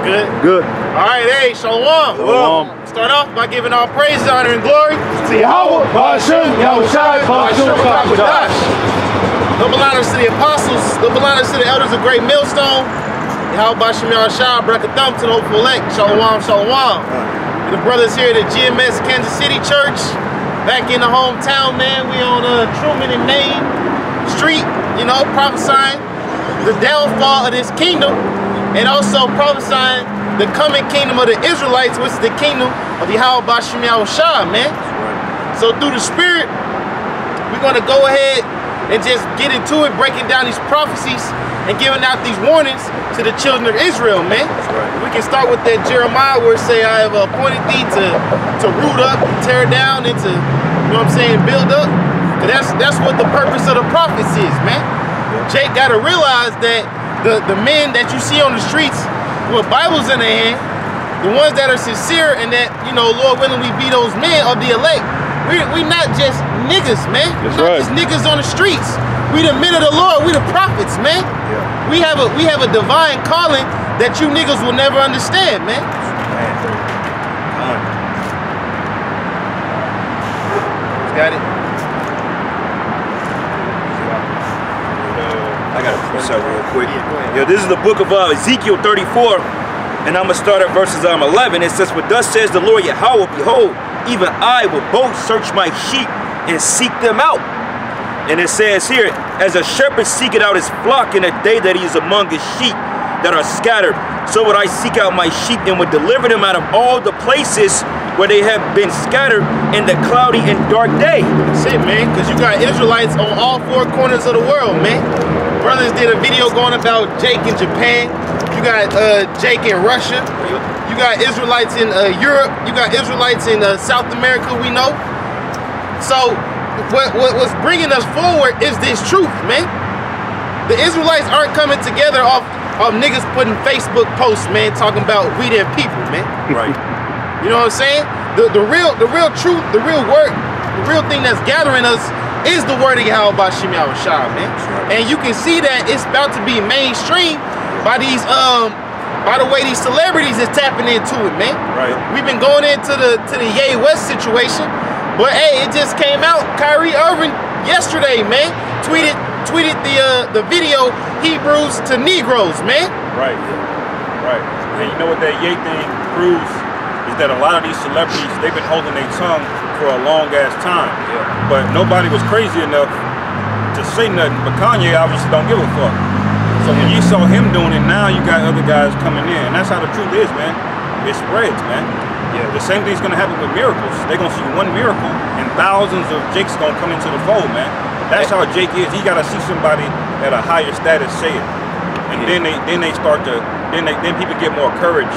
Good? Good. All right, hey, Shalom. Start off by giving all praise, honor, and glory to Yahweh, Ba'ashem, Yahushai, Ba'ashem, Ba'akadash. Double honors to the apostles, double honors to the elders of Great Millstone. Yahweh, Ba'ashem, Yahushai, Brakathum to the hopeful elect. Shalom, Shalom. The brothers here at the GMS Kansas City Church, back in the hometown, man. We on Truman and Main Street, you know, prophesying the downfall of this kingdom, and also prophesying the coming kingdom of the Israelites, which is the kingdom of Yahweh Ba'ashem Yahushai, man. So through the Spirit, we're going to go ahead and just get into it, breaking down these prophecies and giving out these warnings to the children of Israel, man. We can start with that Jeremiah where it say, I have appointed thee to root up, tear down, and to, you know what I'm saying, build up. That's what the purpose of the prophets is, man. Jake got to realize that the men that you see on the streets with Bibles in their hand, the ones that are sincere and that, you know, Lord willing, we be those men of the elect. We not just niggas, man. We're not just niggas on the streets. We the men of the Lord. We the prophets, man. Yeah. We have a divine calling that you niggas will never understand, man. Got it. I got to push up real quick. Yeah, this is the book of Ezekiel 34, and I'm going to start at verses 11. It says, "But thus says the Lord Yahweh, behold, even I will both search my sheep and seek them out." And it says here, "As a shepherd seeketh out his flock in the day that he is among his sheep that are scattered, so would I seek out my sheep and would deliver them out of all the places where they have been scattered in the cloudy and dark day." That's it, man, because you got Israelites on all four corners of the world, man. Brothers did a video going about Jake in Japan. You got Jake in Russia. You got Israelites in Europe. You got Israelites in South America, we know. So what's bringing us forward is this truth, man. The Israelites aren't coming together off niggas putting Facebook posts, man, talking about we their people, man. Right. You know what I'm saying? The real truth, the real work, the real thing that's gathering us is the word of Yahweh Ba'ashem Yahushai, man. And you can see that it's about to be mainstream by these by the way these celebrities is tapping into it, man. Right. We've been going into the Ye West situation, but hey, it just came out. Kyrie Irving yesterday, man, tweeted the video Hebrews to Negroes, man. Right. Right. And you know what that Ye thing proves is that a lot of these celebrities, they've been holding their tongue for a long ass time. Yeah. But nobody was crazy enough to say nothing. But Kanye obviously don't give a fuck. So when you saw him doing it, now you got other guys coming in. And that's how the truth is, man. It spreads, man. Yeah. The same thing's gonna happen with miracles. They're gonna see one miracle and thousands of Jakes gonna come into the fold, man. That's how Jake is. He gotta see somebody at a higher status say it. And then people get more courage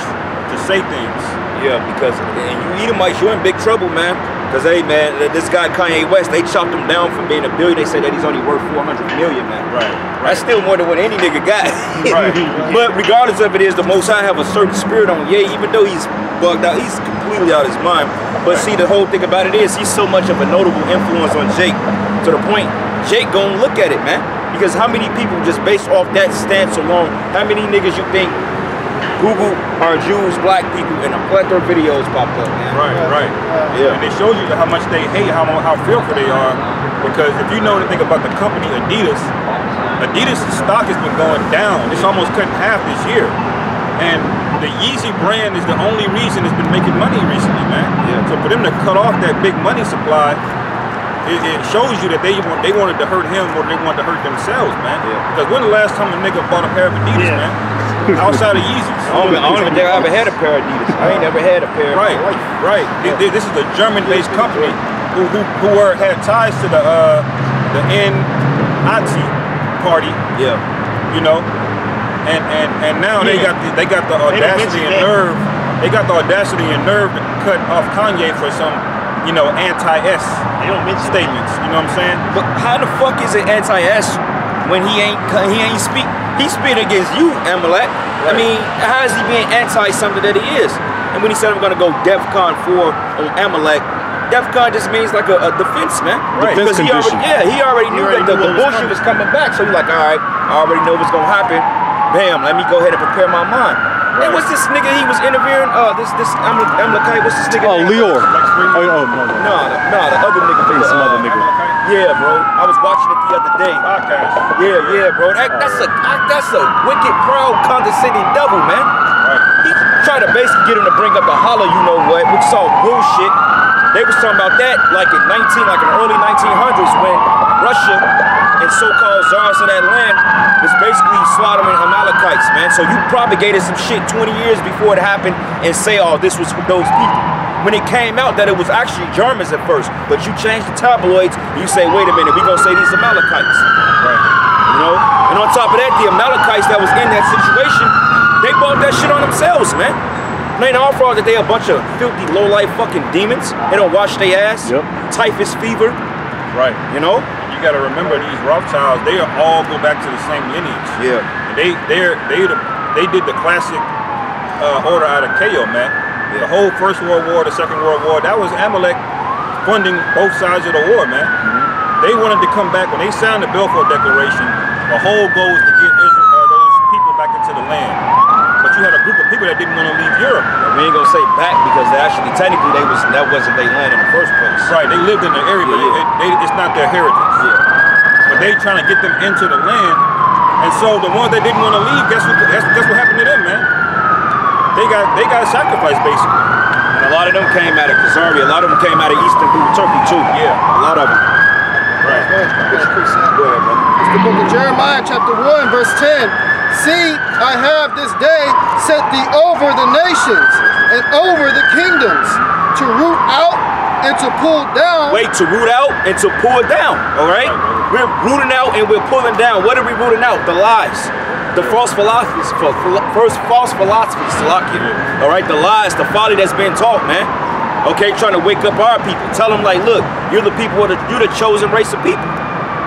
to say things. Yeah, because and you Edomites, you're in big trouble, man. Because, hey, man, this guy Kanye West, they chopped him down from being a billion. They say that he's only worth 400 million, man. Right. That's still more than what any nigga got. Right. But regardless of it is, the Most High have a certain spirit on Ye, even though he's bugged out, he's completely out of his mind. But see, the whole thing about it is he's so much of a notable influence on Jake, to the point Jake gonna look at it, man. Because how many people just based off that stance alone, how many niggas you think Google are Jews, black people, and a plethora of videos popped up, man. Right. Yeah. And it shows you how much they hate, how fearful they are. Because if you know anything about the company Adidas stock has been going down. It's almost cut in half this year. And the Yeezy brand is the only reason it's been making money recently, man. Yeah. So for them to cut off that big money supply, it shows you that they wanted to hurt him more than they wanted to hurt themselves, man. Yeah. Because when the last time a nigga bought a pair of Adidas, man? Outside of Yeezys. I don't even think I ever had a pair of Adidas. I ain't never had a pair. Right. This is a German-based company who had ties to the Nazi party. Yeah. You know, and now they got the audacity and nerve. They got the audacity and nerve to cut off Kanye for some, you know, anti-S statements. You know what I'm saying? But how the fuck is it anti-S when he ain't speak? He's speaking against you, Amalek. Right. I mean, how is he being anti something that he is? And when he said I'm gonna go DEFCON 4 on Amalek, DEFCON just means like a defense, man. Right. Because he already knew that the bullshit was coming back. So he's like, all right, I already know what's gonna happen. Bam, let me go ahead and prepare my mind. Hey, what's this nigga he was interviewing? This Amalekite, what's this nigga? Oh, Leor. No, the other nigga. Some other nigga. Yeah, bro. I was watching it the other day. Yeah, bro. That's a wicked, proud, condescending devil, man. He tried to basically get him to bring up the holla, you know what, which is all bullshit. They was talking about that like in the early 1900s when Russia and so-called czars of that land was basically slaughtering Amalekites, man. So you propagated some shit 20 years before it happened and say, oh, this was those people. When it came out that it was actually Germans at first, but you changed the tabloids and you say, wait a minute, we gonna say these Amalekites. Right. You know? And on top of that, the Amalekites that was in that situation, they bought that shit on themselves, man. It ain't our fault that they a bunch of filthy, low-life fucking demons. They don't wash their ass. Yep. Typhus fever. Right. You know? You gotta remember these Rothschilds, they all go back to the same lineage. Yeah. And they did the classic order out of Chaos, man. Yeah. The whole First World War, the Second World War, that was Amalek funding both sides of the war, man. They wanted to come back when they signed the Balfour Declaration. The whole goal was to get those people back into the land. But you had a group of people that didn't want to leave Europe. We ain't gonna say back because they actually, technically, that wasn't their land in the first place. Right, they lived in the area, but it's not their heritage. Yeah. But they trying to get them into the land, and so the ones that didn't want to leave, guess what happened to them, man? They got sacrificed basically. And a lot of them came out of Khazari. A lot of them came out of Eastern Turkey too. Yeah, a lot of them. Right. Go ahead, bro. It's the book of Jeremiah, chapter 1, verse 10. See, I have this day set thee over the nations and over the kingdoms to root out and to pull down. Wait, to root out and to pull down, all right? We're rooting out and we're pulling down. What are we rooting out? The lies. The false philosophies, all right? The lies, the folly that's been taught, man. Okay, trying to wake up our people. Tell them like, look, you're the people, you're the chosen race of people.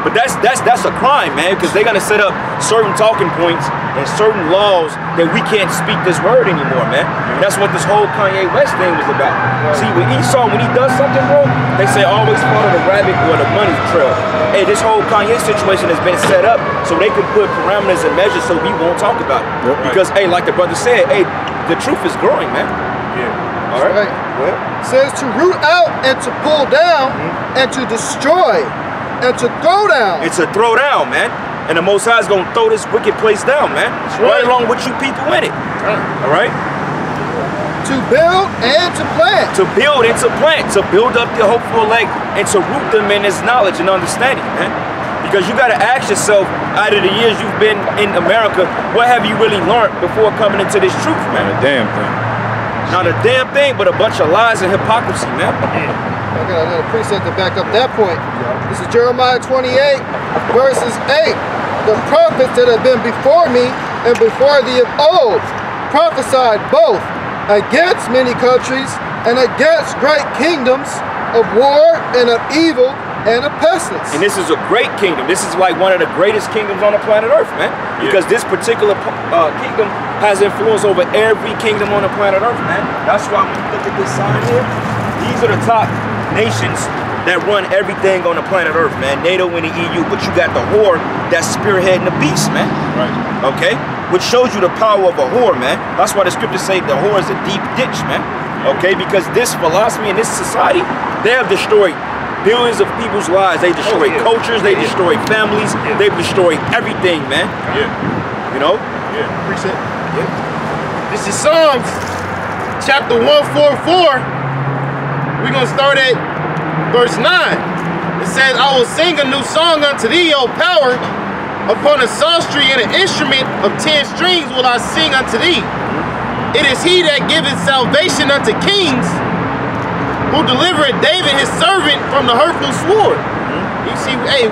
But that's a crime, man, because they're gonna set up certain talking points and certain laws that we can't speak this word anymore, man. And that's what this whole Kanye West thing was about. See, with Esau, when he does something wrong, they say always follow the rabbit or the money trail. Hey, this whole Kanye situation has been set up so they can put parameters and measures so we won't talk about it. Yep. Because, hey, like the brother said, hey, the truth is growing, man. Yeah. All right. Well, it says to root out and to pull down and to destroy. And to throw down. It's a throw down, man. And the Most High is going to throw this wicked place down, man. Right along with you people in it. All right? To build and to plant. To build and to plant. To build up the hopeful elect and to root them in this knowledge and understanding, man. Because you got to ask yourself, out of the years you've been in America, what have you really learned before coming into this truth, man? Not a damn thing. Not a damn thing, but a bunch of lies and hypocrisy, man. I got another precept to back up that point. This is Jeremiah 28, verses 8. The prophets that have been before me and before thee of old prophesied both against many countries and against great kingdoms of war and of evil and of pestilence. And this is a great kingdom. This is like one of the greatest kingdoms on the planet Earth, man. Because this particular kingdom has influence over every kingdom on the planet Earth, man. That's why when you look at this sign here, these are the top nations that run everything on the planet Earth, man. NATO and the EU, but you got the whore that's spearheading the beast, man. Right. Okay? Which shows you the power of a whore, man. That's why the scriptures say the whore is a deep ditch, man. Okay? Because this philosophy and this society, they have destroyed billions of people's lives. They destroy cultures, they destroy families, they've destroyed everything, man. Yeah. You know? Yeah. Appreciate it. Yeah. This is Psalms, chapter 144. We're going to start at verse 9. It says, I will sing a new song unto thee, O power. Upon a psaltery and an instrument of 10 strings will I sing unto thee. It is he that giveth salvation unto kings, who delivereth David his servant from the hurtful sword. You see, hey,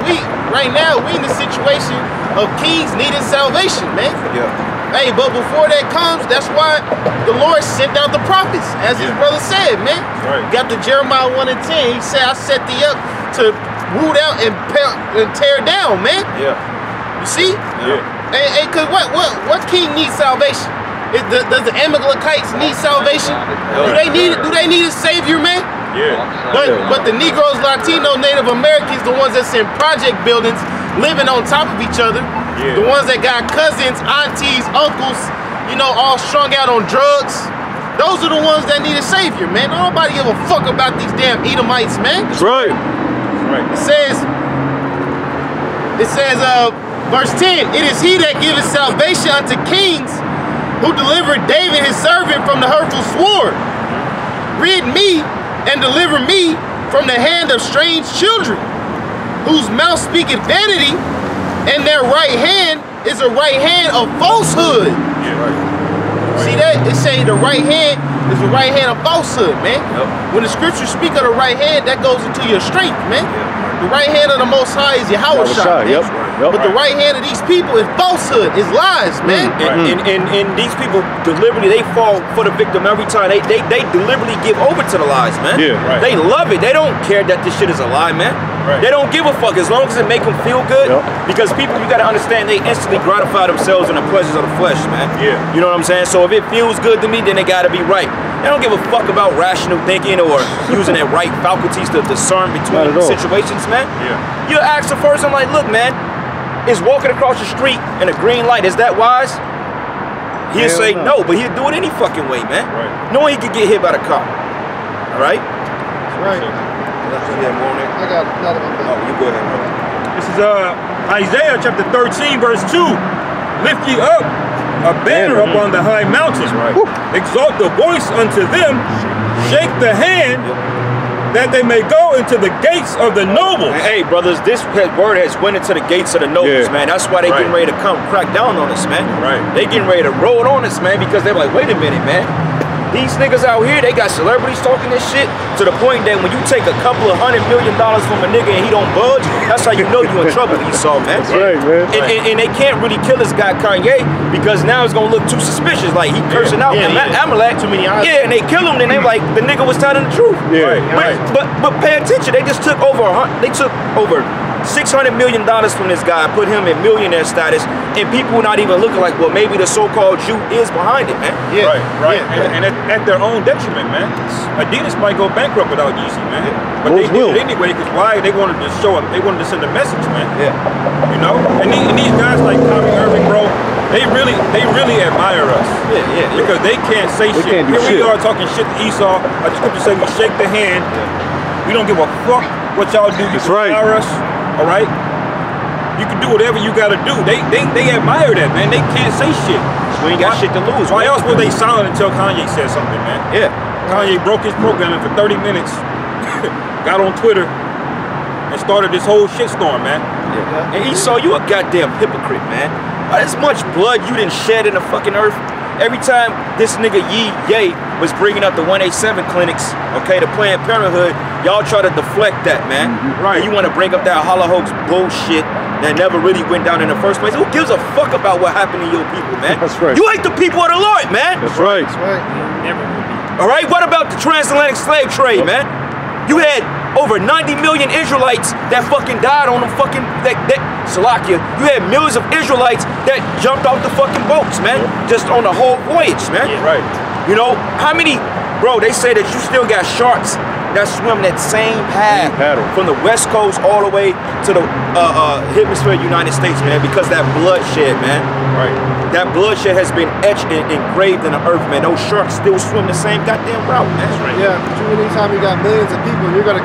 right now we in the situation of kings needing salvation, man. Yeah. Hey, but before that comes, that's why the Lord sent out the prophets, as his brother said, man. Right. You got the Jeremiah 1 and 10. He said, I set thee up to root out and tear down, man. Yeah. You see? Yeah. Hey, cause what king needs salvation? Does the Amalekites need salvation? Do they need a savior, man? Yeah. But the Negroes, Latino, Native Americans, the ones that's in project buildings, living on top of each other, the ones that got cousins, aunties, uncles, you know, all strung out on drugs. Those are the ones that need a savior, man. Nobody give a fuck about these damn Edomites, man. That's right. It says, verse 10, it is he that giveth salvation unto kings, who delivered David his servant from the hurtful sword. Rid me and deliver me from the hand of strange children, whose mouth speaketh vanity, and their right hand is a right hand of falsehood. Yeah, right. See that? It say the right hand is the right hand of falsehood, man. Yep. When the scriptures speak of the right hand, that goes into your strength, man. Yeah. The right hand of the Most High is Yahweh Shai, man. Yep. But the right hand of these people is falsehood, is lies, man. And these people deliberately, they fall for the victim every time. They deliberately give over to the lies, man. Yeah, right. They love it. They don't care that this shit is a lie, man. Right. They don't give a fuck as long as it make them feel good. Because people, you gotta understand, they instantly gratify themselves in the pleasures of the flesh, man. Yeah. You know what I'm saying? So if it feels good to me, then it gotta be right. They don't give a fuck about rational thinking or using their right faculties to discern between situations, man. Yeah. You ask the person, like, look, man, is walking across the street in a green light, is that wise? He'll say no, but he'll do it any fucking way, man. Right. Knowing he could get hit by the car. All right? That's right. You have more on there? I got another one. Oh, you go ahead, bro. This is Isaiah chapter 13, verse 2. Lift ye up a banner upon the high mountains. Right. Exalt the voice unto them. Shake the hand, that they may go into the gates of the nobles. Hey, brothers, this word has went into the gates of the nobles, man. That's why they getting ready to come crack down on us, man. Right. They getting ready to roll on us, man, because they're like, wait a minute, man. These niggas out here, they got celebrities talking this shit to the point that when you take a couple of $100 million from a nigga and he don't budge, that's how you know you in trouble, Esau, man. That's right, man. And they can't really kill this guy Kanye because now it's gonna look too suspicious. Like he cursing out Amalek. Too many eyes. Yeah, and they kill him, and they like the nigga was telling the truth. Yeah. But pay attention. They just took over. They took over $600 million from this guy, put him in millionaire status, and people not even looking like, well, maybe the so-called Jew is behind it, man. Yeah. Right. And at their own detriment, man. Adidas might go bankrupt without Yeezy, man. But they did it anyway, because why? They wanted to show up. They wanted to send a message, man. Yeah. You know? And these guys like Kyrie Irving, bro, they really admire us. Yeah. Because they can't say shit. Here we are talking shit to Esau. Like the scripture say, we shake the hand. We don't give a fuck what y'all do. You admire us. All right, you can do whatever you gotta do. They admire that, man. They can't say shit. We ain't got shit to lose. Why else were they silent until Kanye said something, man? Yeah. Kanye broke his programming for 30 minutes, got on Twitter, and started this whole shitstorm, man. Yeah. And Esau, you a goddamn hypocrite, man. As much blood you done shed in the fucking earth. Every time this nigga Ye was bringing up the 187 clinics, okay, to Planned Parenthood, y'all try to deflect that, man. Right. And you want to bring up that Holocaust bullshit that never really went down in the first place. Who gives a fuck about what happened to your people, man? That's right. You ain't the people of the Lord, man. That's right. That's right. Never will be. All right, what about the transatlantic slave trade, man? You had over 90 million Israelites that fucking died on them fucking, Salakia. You had millions of Israelites that jumped off the fucking boats, man. Just on the whole voyage, man. Yeah. Right. You know, how many, bro, they say that you still got sharks that swim that same path from the West Coast all the way to the hemisphere United States, man, because that bloodshed, man. Right. That bloodshed has been etched and engraved in the earth, man. Those sharks still swim the same goddamn route, man. Yeah, anytime you got millions of people, you're gonna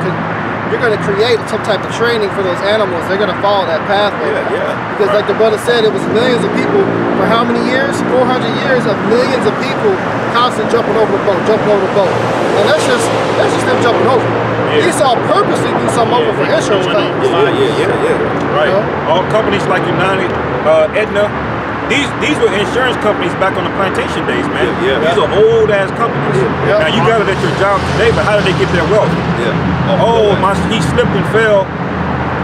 create some type of training for those animals. They're gonna follow that pathway. Yeah. Because like the brother said, it was millions of people for how many years? 400 years of millions of people constantly jumping over the boat. And that's just them jumping over. Yeah. Esau purposely do something over for insurance claims. Yeah. Right. You know? All companies like United, Aetna, these were insurance companies back on the plantation days, man. These are old ass companies. Now you got it at your job today, but how did they get their wealth? He slipped and fell.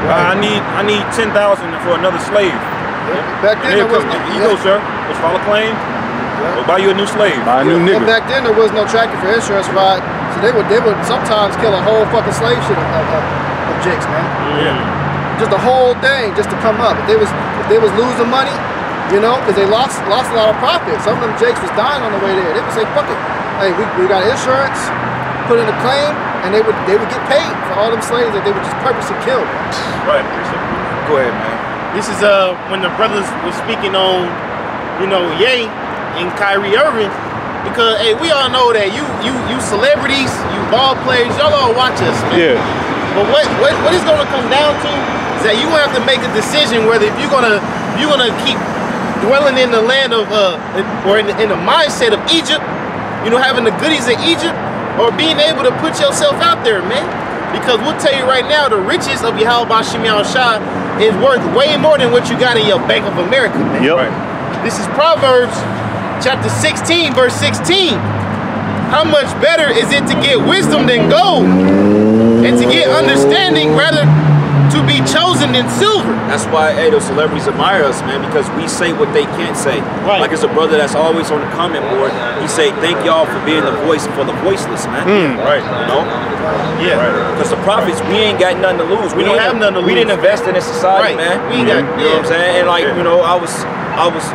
I need 10,000 for another slave. Back then, there was you go, sir. Let's file a claim. We'll buy you a new slave. Buy a new nigga. And back then there was no tracking for insurance ride, so they would sometimes kill a whole fucking slave shit of jakes, man. Yeah. Just the whole thing just to come up. If they was losing money, you know, because they lost a lot of profit. Some of them jakes was dying on the way there. They would say, fuck it. Hey, we got insurance, put in a claim, and they would get paid for all them slaves that they would just purposely kill. Right. Go ahead, man. This is when the brothers were speaking on, you know, Ye and Kyrie Irving, because hey, we all know that you celebrities, you ball players, y'all all watch us, man. Yeah. But what it's gonna come down to is that you have to make a decision whether if you're gonna keep dwelling in the land of or in the mindset of Egypt, you know, having the goodies of Egypt, or being able to put yourself out there, man. Because we'll tell you right now, the riches of Yahweh Bashim Yahushua is worth way more than what you got in your Bank of America, man. Yep. Right. This is Proverbs chapter 16, verse 16. How much better is it to get wisdom than gold, and to get understanding rather to be chosen than silver? That's why, hey, those celebrities admire us, man, because we say what they can't say. Right. Like, it's a brother that's always on the comment board. He say, thank y'all for being the voice for the voiceless, man. Right. You know? Yeah. Because the prophets, we ain't got nothing to lose. We don't have nothing to We lose. didn't invest in this society, Right. man. We ain't got, You know what I'm saying? And like, you know, I was,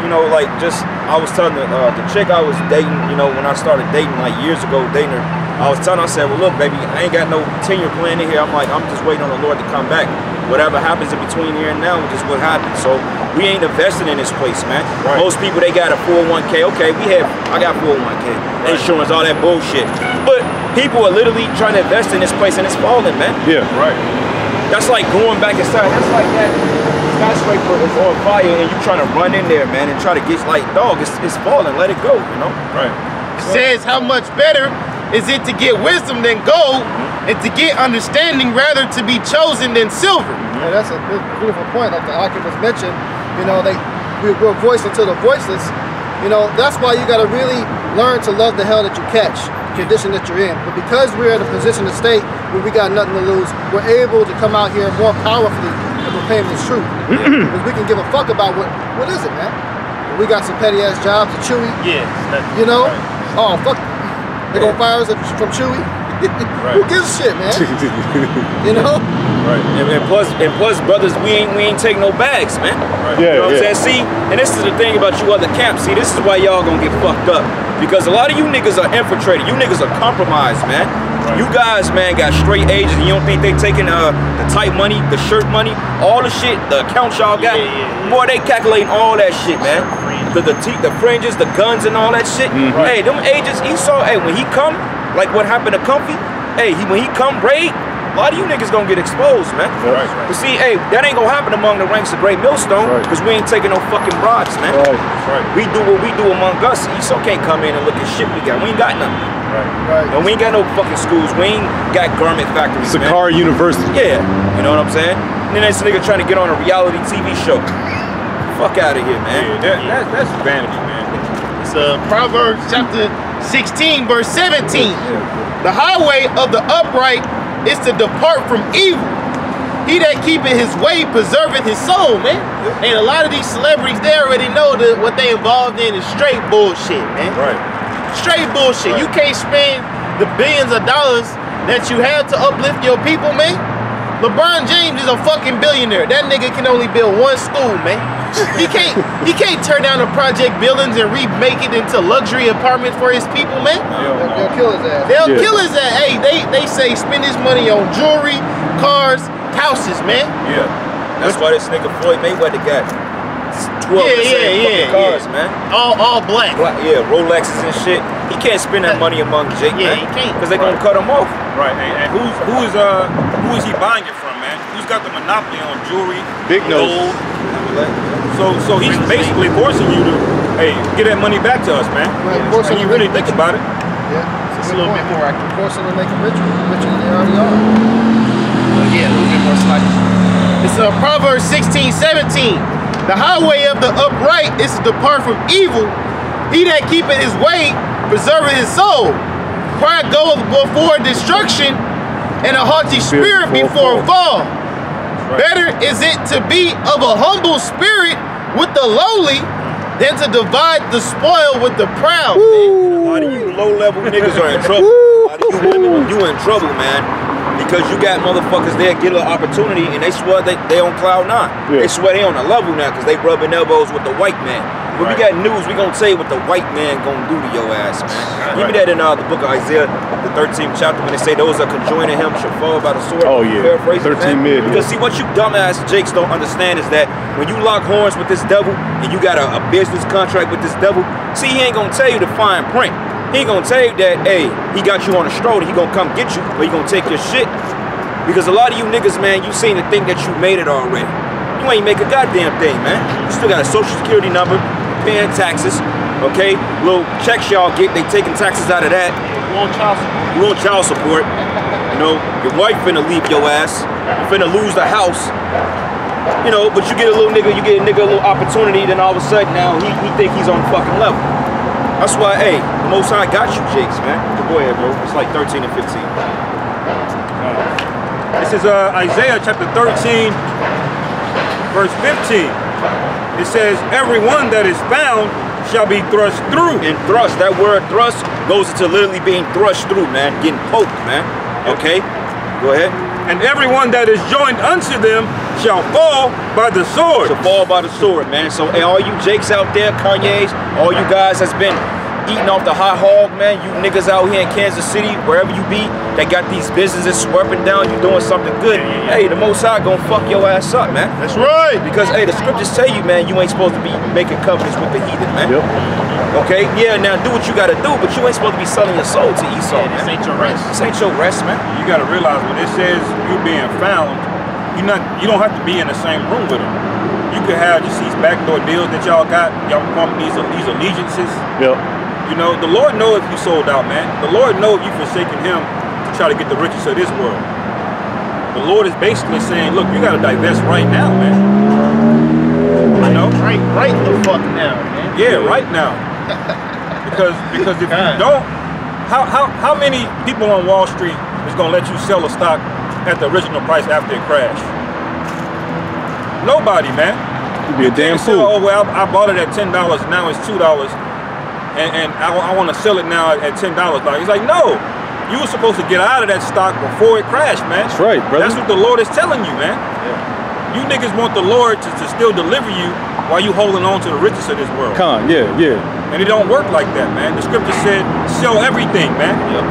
you know, like I was telling the chick I was dating, you know, when I started dating like years ago, dating her, I was telling her, I said, well, look, baby, I ain't got no 10-year plan in here. I'm like, I'm just waiting on the Lord to come back. Whatever happens in between here and now is just what happens. So we ain't investing in this place, man. Right. Most people, they got a 401k. Okay, I got 401k, insurance, all that bullshit. But people are literally trying to invest in this place and it's falling, man. Yeah. Right. That's like going back inside. That's like that skyscraper is on fire and you trying to run in there, man, and try to get like, dog, it's falling. Let it go, you know? Right. says how much better is it to get wisdom than gold, and to get understanding rather to be chosen than silver. Yeah, that's a beautiful point. Like the Akim was mentioned, you know, we're voicing to the voiceless. You know, that's why you got to really learn to love the hell that you catch, the condition that you're in. But because we're in a position of state where we got nothing to lose, we're able to come out here more powerfully and proclaim this truth. Because we can give a fuck about what is it, man? We got some petty ass jobs at Chewy. Yes. You know? Oh, fuck. They gonna fire us from Chewy? Right. Who gives a shit, man? You know? Right. And plus, brothers, we ain't taking no bags, man. Right. Yeah. You know what I'm saying? See, and this is the thing about you other camps. See, this is why y'all gonna get fucked up. Because a lot of you niggas are infiltrated. You niggas are compromised, man. Right. You guys, man, got straight agents, and you don't think they taking the tight money, the shirt money, all the shit, the accounts y'all got? Yeah. Boy, they calculating all that shit, man. The fringes, the guns, and all that shit. Hey, them agents, he saw, hey, when he come, like what happened to Comfy, hey, when he come raid, a lot of you niggas gonna get exposed, man. Right. But see, hey, that ain't gonna happen among the ranks of Great Millstone, Right. because we ain't taking no fucking bribes, man. Right. Right. We do what we do among us. Esau can't come in and look at shit we got. We ain't got nothing. Right. Right. And we ain't got no fucking schools. We ain't got garment factories, man. Sakara University. Yeah, you know what I'm saying? And then this nigga trying to get on a reality TV show. Fuck out of here, man. Yeah, that's vanity, man. It's Proverbs chapter 16, verse 17. The highway of the upright is to depart from evil. He that keepeth his way preserveth his soul, man. And a lot of these celebrities, they already know that what they involved in is straight bullshit, man. Right. Straight bullshit. Right. You can't spend the billions of dollars that you have to uplift your people, man. LeBron James is a fucking billionaire. That nigga can only build one school, man. He can't tear down the project buildings and remake it into luxury apartments for his people, man. They'll kill his ass. They'll kill his ass. Hey, they say spend his money on jewelry, cars, houses, man. Yeah. That's why this nigga Floyd Mayweather got 12 fucking cars, man. All black. Yeah, Rolexes and shit. He can't spend that money among Jake, Yeah, man. he can't. Because they gonna cut him off. Right. And who is he buying it from, man? Who's got the monopoly on jewelry, Big nose. gold? So he's basically forcing you to, hey, get that money back to us, man. Right, forcing When you them really to think about it. Yeah. It's a little bit more active. Force them to make them richer than they already are. Yeah, a little bit more slightly. It's Proverbs 16, 17. The highway of the upright is to depart from evil. He that keepeth his way preserveth his soul. Pride goeth before destruction, and a haughty spirit before a fall. Better is it to be of a humble spirit with the lowly than to divide the spoil with the proud. A lot of you low-level niggas are in trouble. A lot of you women, you in trouble, man. Because you got motherfuckers there get an opportunity and they swear they on cloud nine. Yeah. They swear they on a level now because they rubbing elbows with the white man. When we got news, we gonna tell you what the white man gonna do to your ass, man. Give me that in the book of Isaiah, the 13th chapter, when they say those that conjoin to him shall fall by the sword. Oh yeah, 13 million. Because see, what you dumbass Jakes don't understand is that when you lock horns with this devil and you got a business contract with this devil, see, he ain't gonna tell you the fine print. He ain't gonna tell you that, hey, he got you on a stroller, he gonna come get you, or he gonna take your shit. Because a lot of you niggas, man, you seem to think that you made it already. You ain't make a goddamn thing, man. You still got a social security number, paying taxes, okay? Little checks y'all get, they taking taxes out of that. You want child support? You want child support. You know, your wife finna leave your ass. You finna lose the house. You know, but you get a little nigga, you get a nigga a little opportunity, then all of a sudden now he think he's on the fucking level. That's why, hey, the Most High got you, Jakes, man. Go ahead, bro. It's like 13 and 15. This is Isaiah chapter 13, verse 15. It says, everyone that is found shall be thrust through. And thrust, that word thrust goes into literally being thrust through, man. Getting poked, man. Okay? Go ahead. And everyone that is joined unto them shall fall by the sword. To fall by the sword, man. So, hey, all you Jakes out there, Kanye's, all you guys that's been eating off the hot hog, man, you niggas out here in Kansas City, wherever you be, that got these businesses swerving down, you doing something good. Hey, the Most High gonna fuck your ass up, man. That's right. Because, hey, the scriptures tell you, man, you ain't supposed to be making covenants with the heathen, man. Yep. Okay? Yeah, now do what you gotta do, but you ain't supposed to be selling your soul to Esau, man. This ain't your rest. This ain't your rest, man. You got to realize when it says you being found, you don't have to be in the same room with them. You could have just these backdoor deals that y'all got, y'all companies, these allegiances. Yep. You know, the Lord knows if you sold out, man. The Lord knows you forsaken him to try to get the riches of this world. The Lord is basically saying, look, you got to divest right now, man. You know? Right the fuck now, man. Yeah, right now. because if you don't, how many people on Wall Street is gonna let you sell a stock at the original price after it crashed? Nobody, man. You'd be a damn Say, fool. oh well, I bought it at $10, now it's $2, and I want to sell it now at $10. Like, he's like, no, you were supposed to get out of that stock before it crashed, man. That's right, brother. That's what the Lord is telling you, man. Yeah. You niggas want the Lord to still deliver you while you holding on to the riches of this world. Con, yeah. And it don't work like that, man. The scripture said, sell everything, man. Yep.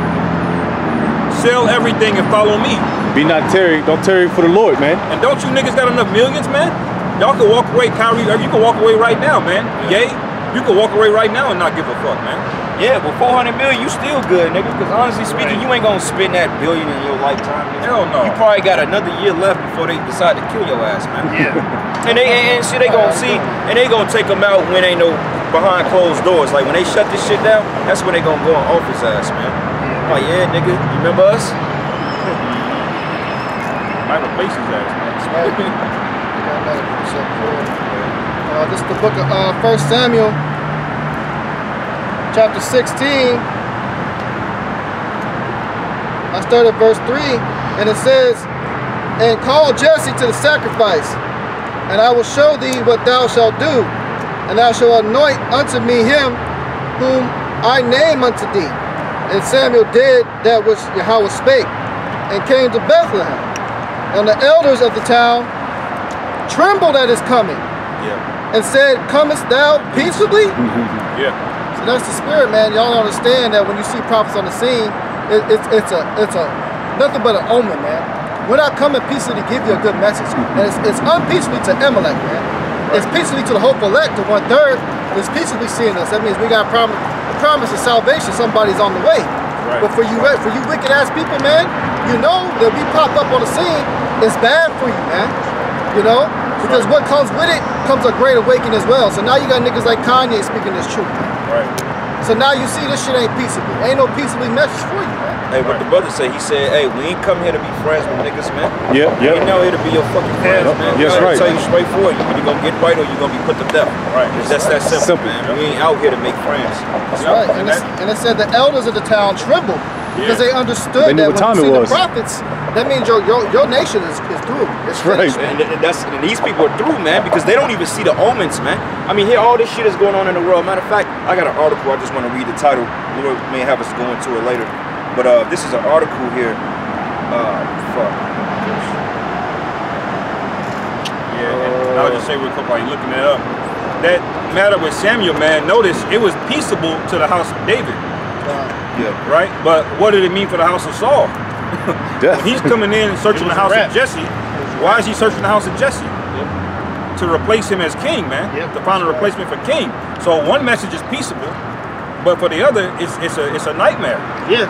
Sell everything and follow me. Be not tarry, don't tarry for the Lord, man. And don't you niggas got enough millions, man? Y'all can walk away, Kyrie, or you can walk away right now, man. Yay, you can walk away right now and not give a fuck, man. Yeah, but 400 million, you still good, nigga. Because honestly speaking, you ain't gonna spend that billion in your lifetime. Nigga. Hell no. You probably got another year left before they decide to kill your ass, man. Yeah. And they gonna take them out when ain't no behind closed doors. Like when they shut this shit down, that's when they gonna go on off his ass, man. Like, yeah, nigga, you remember us? Might replace his ass, man. That's right. This is the book of 1 Samuel, chapter 16. I start at verse 3, and it says, and call Jesse to the sacrifice, and I will show thee what thou shalt do, and thou shalt anoint unto me him whom I name unto thee. And Samuel did that which Yahweh spake, and came to Bethlehem. And the elders of the town trembled at his coming, and said, comest thou peaceably? Yeah. So that's the spirit, man. Y'all understand that when you see prophets on the scene, it's nothing but an omen, man. We're not coming peacefully to give you a good message. And it's unpeacefully to Amalek, man. It's peacefully to the hopeful elect, the 1/3. It's peacefully seeing us. That means we got the promise of salvation. Somebody's on the way. Right. But for you wicked ass people, man, you know that we pop up on the scene, it's bad for you, man. You know? Because what comes with it comes a great awakening as well. So now you got niggas like Kanye speaking this truth. Right. So now you see this shit ain't peaceable. Ain't no peaceably message for you, man. Hey, what the brother say? He said, hey, we ain't come here to be friends with niggas, man. Yep. We ain't out here to be your fucking friends, man. Yes, I right. tell you straightforward, you either gonna get right or you gonna be put to death. Right. That's that simple, Simple. man. We ain't out here to make friends. That's right. And it said the elders of the town trembled because they understood They knew that what time when you see it was. the prophets, that means your nation is through. It's Right. finished. And these people are through, man, because they don't even see the omens, man. I mean, here, all this shit is going on in the world. Matter of fact, I got an article. I just want to read the title. Lord may have us go into it later. But this is an article here. Fuck. Yeah, and I'll just say real quick while you're looking that up. That matter with Samuel, man, notice it was peaceable to the house of David. Right? But what did it mean for the house of Saul? When he's coming in and searching the house of Jesse, why is he searching the house of Jesse? To replace him as king, man. To find a replacement for king. So one message is peaceable, but for the other, it's a nightmare. Yeah.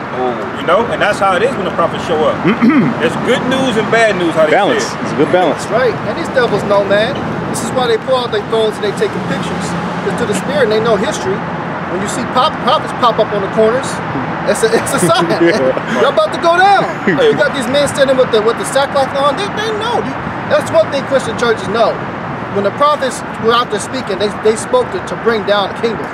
You know, and that's how it is when the prophets show up. There's good news and bad news. How they balance. say it. It's a good balance. That's right. And these devils know, man. This is why they pull out their phones and they taking pictures. Because to the spirit, they know history. When you see prophets pop up on the corners, it's a sign. You're about to go down. You got these men standing with the sackcloth on. They know. That's one thing Christian churches know. When the prophets were out there speaking, they spoke to bring down the kingdom.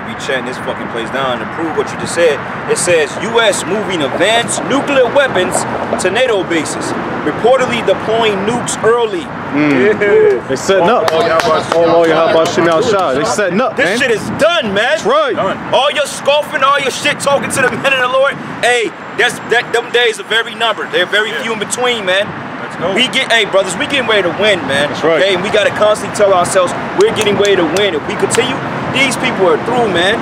We chatting this fucking place down to prove what you just said. It says U.S. moving advanced nuclear weapons to NATO bases, reportedly deploying nukes early. They setting up. Oh, how about Shemal Shah? They setting up, This man. shit is done, man. That's right. All your scoffing, all your shit talking to the men of the Lord. Hey, them days are very numbered. They're very few in between, man. Hey brothers, we getting ready to win, man. That's right. Okay, and we gotta constantly tell ourselves we're getting ready to win. If we continue, these people are through, man.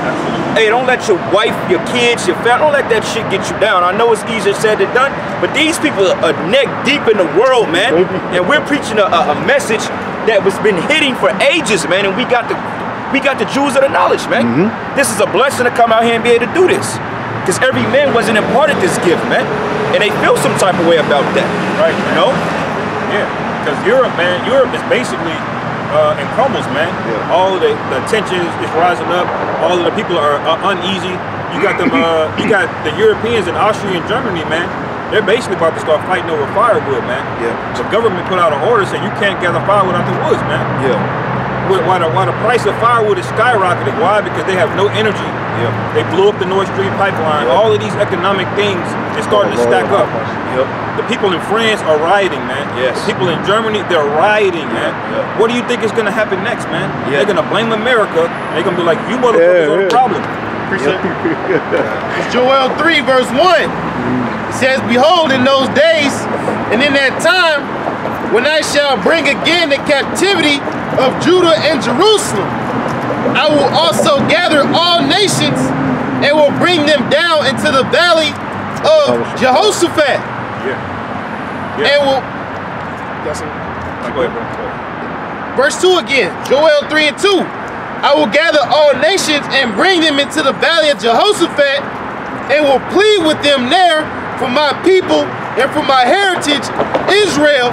Hey, don't let your wife, your kids, your family, don't let that shit get you down. I know it's easier said than done, but these people are neck deep in the world, man. And we're preaching a message that was been hitting for ages, man. And we got the Jews of the knowledge, man. This is a blessing to come out here and be able to do this. Because every man wasn't imparted this gift, man. And they feel some type of way about that. Right, you know? Yeah, because Europe is basically in crumbles, man. All of the tensions is rising up. All of the people are uneasy. You got them. You got the Europeans in Austria and Germany, man. They're basically about to start fighting over firewood, man. The government put out an order saying you can't gather firewood out the woods, man. Why the price of firewood is skyrocketing? Why? Because they have no energy. They blew up the Nord Stream pipeline. All of these economic things are starting to stack up. The people in France are rioting, man. The people in Germany, they're rioting, man. What do you think is going to happen next, man? They're going to blame America, and they're going to be like, you motherfuckers are the problem. It's Joel 3 verse 1. It says, behold, in those days, and in that time, when I shall bring again the captivity of Judah and Jerusalem, I will also gather all nations and will bring them down into the valley of Jehoshaphat. And will... Go ahead, bro. Verse 2 again, Joel 3 and 2. I will gather all nations and bring them into the valley of Jehoshaphat and will plead with them there for my people and for my heritage, Israel,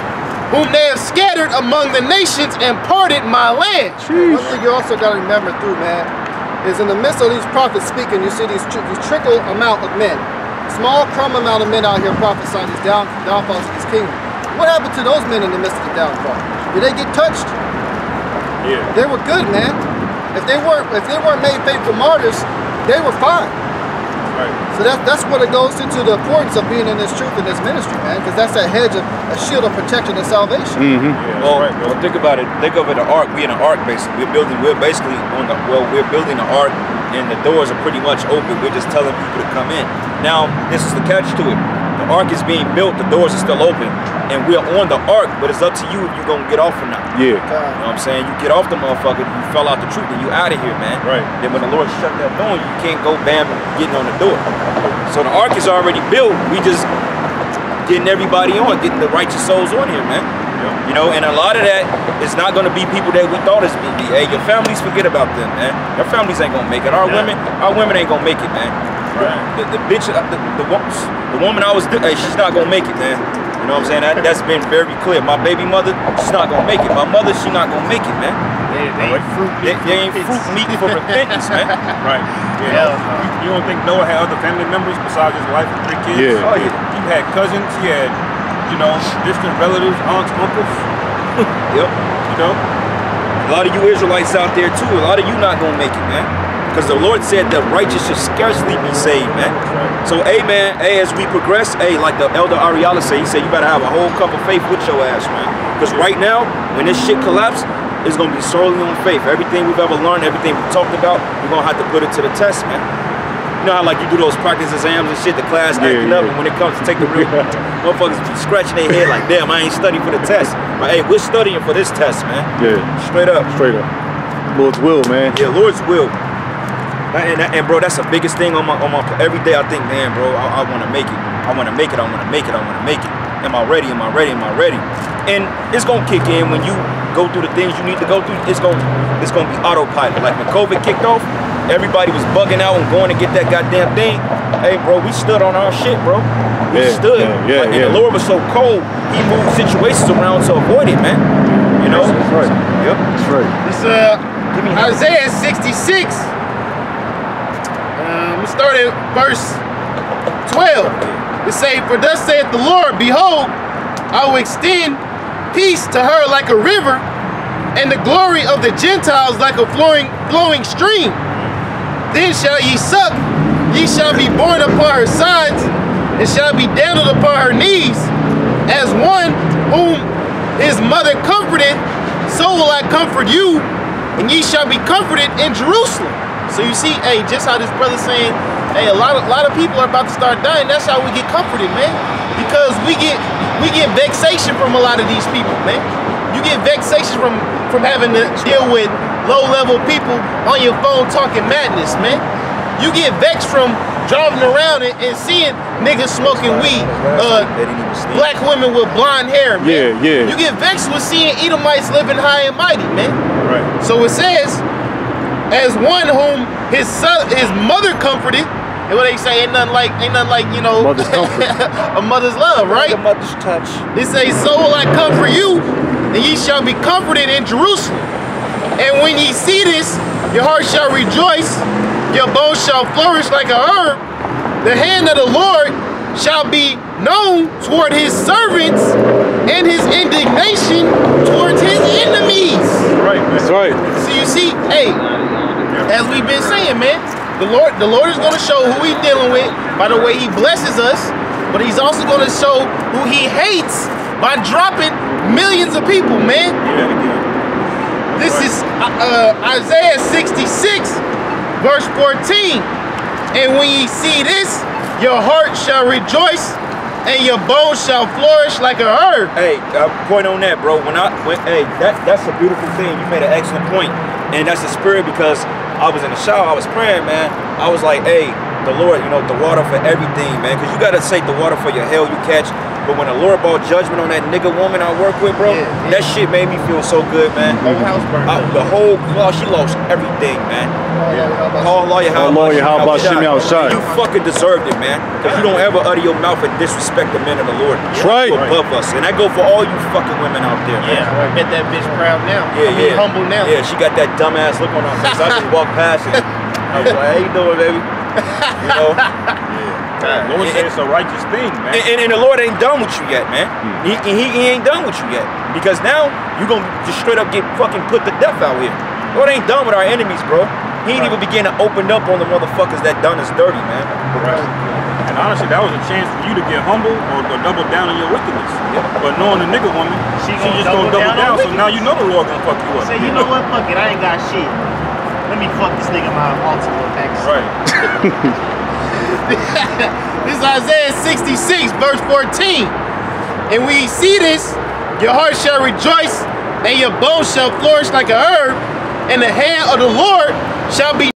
whom they have scattered among the nations and parted my land. One thing you also got to remember too, man, is in the midst of these prophets speaking, you see these trickle amount of men. Small crumb amount of men out here prophesying these downfalls of this kingdom. What happened to those men in the midst of the downfall? Did they get touched? They were good, man. If they weren't made faithful martyrs, they were fine. So that's what it goes into the importance of being in this truth in this ministry, man, because that's a hedge, a shield of protection and salvation. Well, think about it. Think of it, an ark. We're in an ark, basically. We're building an ark, and the doors are pretty much open. We're just telling people to come in. Now, this is the catch to it. The ark is being built. The doors are still open, and we're on the ark. But it's up to you if you're gonna get off or not. You know what I'm saying? You get off the motherfucker, you fell out the truth, and you out of here, man. Then when the Lord shut that door, you can't go bam getting on the door. So the ark is already built. We just getting everybody on, getting the righteous souls on here, man. You know, and a lot of that is not going to be people that we thought it's going to be. Hey, your families, forget about them, man. Your families ain't going to make it. Our women ain't going to make it, man. The bitch, the woman I was, hey, she's not going to make it, man. You know what I'm saying? That's been very clear. My baby mother, she's not going to make it. My mother, she's not going to make it, man. They ain't fruit meat for repentance, man. You don't think Noah had other family members besides his wife and 3 kids? Oh, yeah. He had cousins, he had, you know, distant relatives, aunts, uncles. You know? A lot of you Israelites out there too, a lot of you not gonna make it, man. Because the Lord said the righteous should scarcely be saved, man. So, hey, man, hey, as we progress, hey, like the Elder Ariala said, he said you better have a whole cup of faith with your ass, man. Because right now, when this shit collapse, it's gonna be solely on faith. Everything we've ever learned, everything we've talked about, we're gonna have to put it to the test, man. You know how like you do those practice exams and shit, the class acting up, and when it comes to take the real, motherfuckers be scratching their head like, damn, I ain't studying for the test. But hey, we're studying for this test, man. Straight up. Lord's will, man. Yeah, Lord's will. And bro, that's the biggest thing on my every day. I think, man, bro, I want to make it. I want to make it. I want to make it. I want to make it. Am I ready? Am I ready? Am I ready? And it's gonna kick in when you go through the things you need to go through. It's gonna be autopilot. Like when COVID kicked off, everybody was bugging out and going to get that goddamn thing. Hey, bro, we stood on our shit, bro. We stood. And the Lord was so cold, He moved situations around to avoid it, man. You know? That's right. Yep. That's right. It's Isaiah 66. We start at verse 12. It say, "For thus saith the Lord, behold, I will extend peace to her like a river, and the glory of the Gentiles like a flowing stream. Then shall ye suck, ye shall be borne upon her sides, and shall be dandled upon her knees, as one whom his mother comforted, so will I comfort you, and ye shall be comforted in Jerusalem." So you see, hey, just how this brother's saying, hey, a lot of people are about to start dying. That's how we get comforted, man. Because we get vexation from a lot of these people, man. You get vexation from having to deal with low-level people on your phone talking madness, man. You get vexed from driving around and seeing niggas smoking weed, black women with blonde hair, man. Yeah. You get vexed with seeing Edomites living high and mighty, man. Right. So it says, as one whom his mother comforted. And what they say, ain't nothing like you know, Mother's comfort. a mother's love, right? A mother's touch. It says, "So will I comfort you, and ye shall be comforted in Jerusalem. And when ye see this, your heart shall rejoice, your bones shall flourish like a herb. The hand of the Lord shall be known toward His servants, and His indignation towards His enemies." Right, man. That's right. So you see, hey, as we've been saying, man, the Lord is going to show who He's dealing with by the way He blesses us, but He's also going to show who He hates by dropping millions of people, man. This is Isaiah 66, verse 14. "And when ye see this, your heart shall rejoice, and your bones shall flourish like a herb." Hey, point on that, bro. Hey, that's a beautiful thing. You made an excellent point, and that's the spirit, because I was in the shower, I was praying, man. I was like, hey, the Lord, you know, the water for everything, man. Because you got to take the water for your hell you catch. But when the Lord brought judgment on that nigga woman I work with, bro, that shit made me feel so good, man. Whole house burned. The whole claw, she lost everything, man. Call lawyer, how about Shimei outside? You fucking deserved it, man. Because you don't ever utter your mouth and disrespect the men of the Lord. That's right. Above us. And that go for all you fucking women out there, man. Yeah, I bet that bitch proud now. Yeah. Humble now. Yeah, she got that dumbass look on her face. I just walked past it. I was like, how you doing, baby? You know? The Lord said it's a righteous thing, man. And the Lord ain't done with you yet, man. He ain't done with you yet. Because now you're going to just straight up get fucking put to death out here. Lord ain't done with our enemies, bro. He ain't even begin to open up on the motherfuckers that done us dirty, man. Right. And honestly, that was a chance for you to get humble or double down on your wickedness. But knowing the nigga woman, she just gonna double down. So now you know the Lord gonna fuck you up. Say, you know what? Fuck it. I ain't got shit. Let me fuck this nigga my altar next. Right. This is Isaiah 66, verse 14. "And when ye see this, your heart shall rejoice, and your bones shall flourish like a herb, and the hand of the Lord shall be